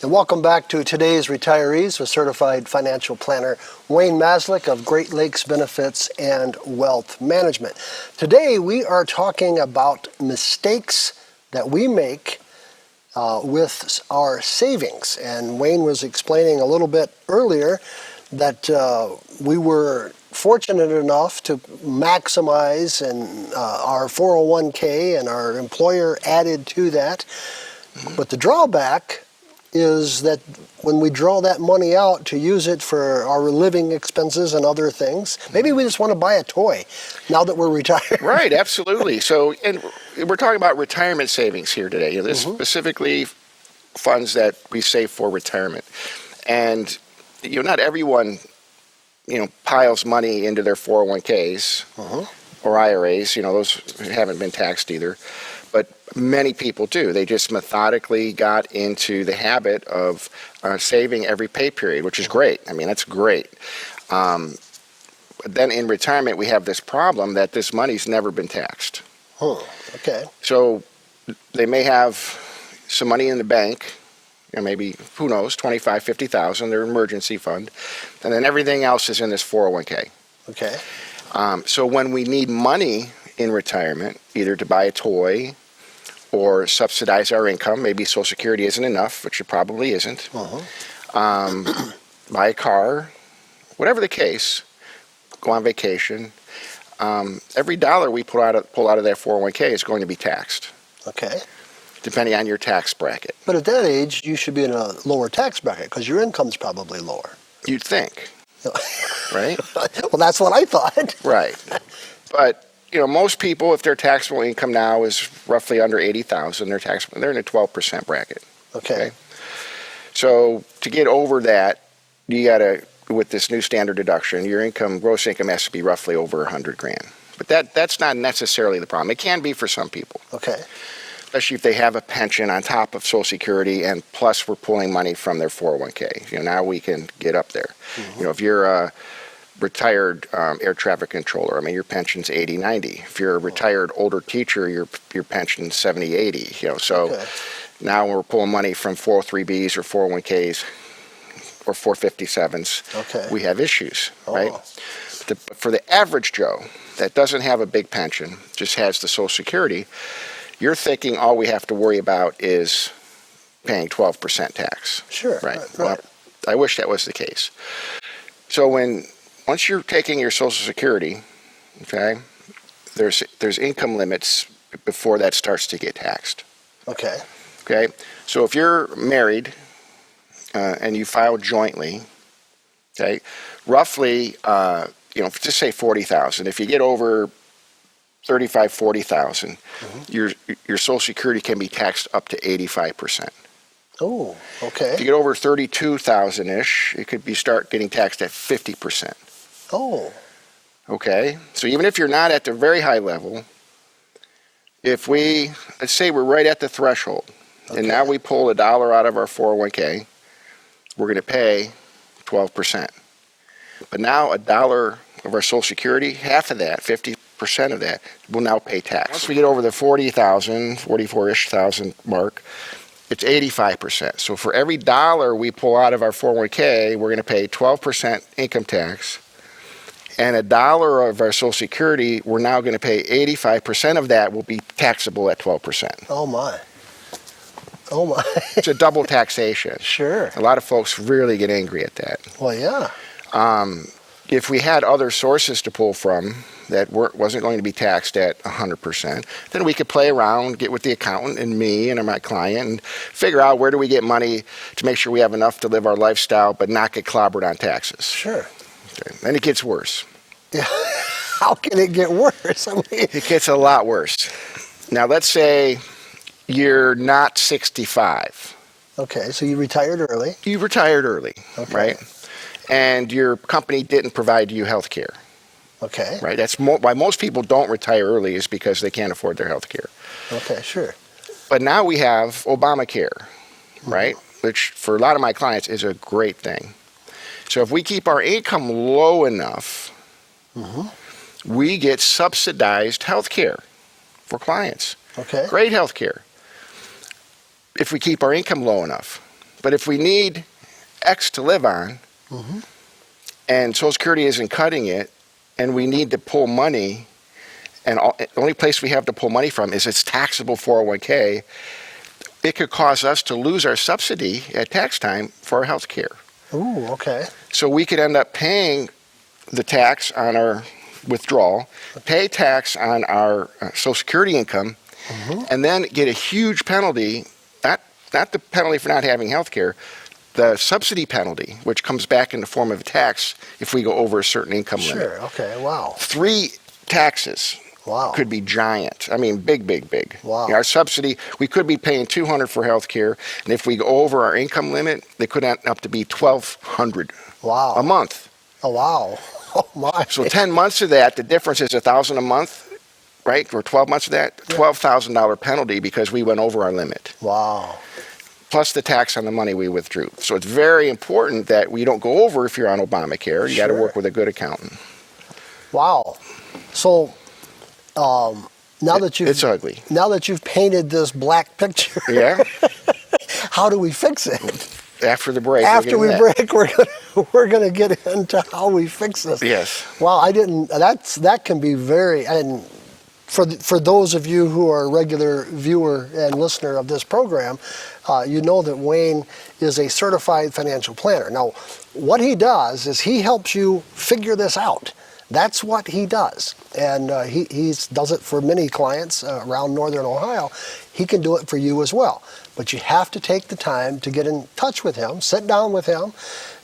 And welcome back to today's Retirees with Certified Financial Planner Wayne Maslyk of Great Lakes Benefits and Wealth Management. Today we are talking about mistakes that we make with our savings. And Wayne was explaining a little bit earlier that we were fortunate enough to maximize our 401k, and our employer added to that. But the drawback is that when we draw that money out to use it for our living expenses and other things, maybe we just want to buy a toy now that we're retired. Right, absolutely. So, and we're talking about retirement savings here today. This specifically funds that we save for retirement. And, not everyone, piles money into their 401ks or IRAs. Those haven't been taxed either. But many people do. They just methodically got into the habit of saving every pay period, which is great. I mean, that's great. Then in retirement, we have this problem that this money's never been taxed. Okay. So they may have some money in the bank, maybe, who knows, $25,000, $50,000, their emergency fund, and then everything else is in this 401k. Okay. So when we need money in retirement, either to buy a toy or subsidize our income, maybe Social Security isn't enough, which it probably isn't, buy a car, whatever the case, go on vacation, every dollar we pull out of that 401k is going to be taxed. Okay. Depending on your tax bracket. But at that age, you should be in a lower tax bracket because your income's probably lower. You'd think, right? Well, that's what I thought. Right. But, most people, if their taxable income now is roughly under $80,000, they're in a 12% bracket. Okay. So to get over that, you got to, with this new standard deduction, your gross income has to be roughly over $100,000. But that's not necessarily the problem. It can be for some people. Okay. Especially if they have a pension on top of Social Security, and plus we're pulling money from their 401k. Now we can get up there. If you're a retired air traffic controller, your pension's 80, 90. If you're a retired older teacher, your pension's 70, 80. So now we're pulling money from 403bs or 401ks or 457s. We have issues, right? But for the average Joe that doesn't have a big pension, just has the Social Security, you're thinking all we have to worry about is paying 12% tax. Sure. Right. Well, I wish that was the case. So once you're taking your Social Security, okay, there's income limits before that starts to get taxed. Okay. Okay. So if you're married and you file jointly, okay, roughly, just say $40,000. If you get over $35,000, $40,000, your Social Security can be taxed up to 85%. Oh, okay. If you get over $32,000-ish, it could start getting taxed at 50%. Oh. Okay, so even if you're not at the very high level, let's say we're right at the threshold, and now we pull $1 out of our 401k, we're going to pay 12%. But now $1 of our Social Security, half of that, 50% of that, will now pay tax. Once we get over the 40,000, 44-ish thousand mark, it's 85%. So for every dollar we pull out of our 401k, we're going to pay 12% income tax. And $1 of our Social Security, we're now going to pay 85% of that will be taxable at 12%. Oh, my. Oh, my. It's a double taxation. Sure. A lot of folks really get angry at that. Well, yeah. If we had other sources to pull from that wasn't going to be taxed at 100%, then we could play around, get with the accountant and me and my client and figure out where do we get money to make sure we have enough to live our lifestyle but not get clobbered on taxes. Sure. Okay. And it gets worse. Yeah. How can it get worse? It gets a lot worse. Now, let's say you're not 65. Okay, so you retired early. You retired early, right? And your company didn't provide you health care. Okay. Right? That's why most people don't retire early, is because they can't afford their health care. Okay, sure. But now we have Obamacare, right? Which for a lot of my clients is a great thing. So if we keep our income low enough, we get subsidized health care for clients. Okay. Great health care. If we keep our income low enough. But if we need X to live on, and Social Security isn't cutting it, and we need to pull money, and the only place we have to pull money from is its taxable 401k, it could cause us to lose our subsidy at tax time for our health care. Ooh, okay. So we could end up paying the tax on our withdrawal, pay tax on our Social Security income, and then get a huge penalty, not the penalty for not having health care, the subsidy penalty, which comes back in the form of a tax if we go over a certain income limit. Sure, okay, wow. 3 taxes could be giant. I mean, big. Wow. Our subsidy, we could be paying $200 for health care, and if we go over our income limit, they could end up to be $1,200 a month. Oh, wow. Oh, my. So 10 months of that, the difference is $1,000 a month, right? Or 12 months of that, $12,000 penalty because we went over our limit. Wow. Plus the tax on the money we withdrew. So it's very important that we don't go over if you're on Obamacare. You got to work with a good accountant. Wow. So now that you've it's ugly. Now that you've painted this black picture, how do we fix it? After the break. After we break, we're gonna get into how we fix this. Yes. Well, that can be very, and for those of you who are a regular viewer and listener of this program, you know that Wayne is a certified financial planner. Now, what he does is he helps you figure this out. That's what he does, and he does it for many clients around Northern Ohio. He can do it for you as well, but you have to take the time to get in touch with him, sit down with him,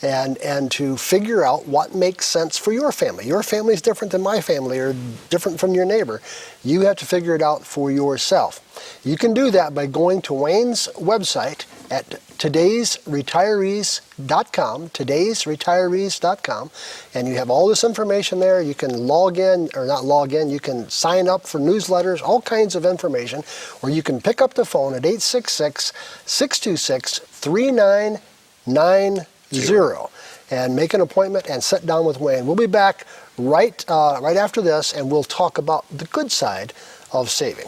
and to figure out what makes sense for your family. Your family is different than my family, or different from your neighbor. You have to figure it out for yourself. You can do that by going to Wayne's website at todaysretirees.com, todaysretirees.com, and you have all this information there. You can log in, or not log in, you can sign up for newsletters, all kinds of information, or you can pick up the phone at 866-626-3990 and make an appointment and sit down with Wayne. We'll be back right after this, and we'll talk about the good side of saving.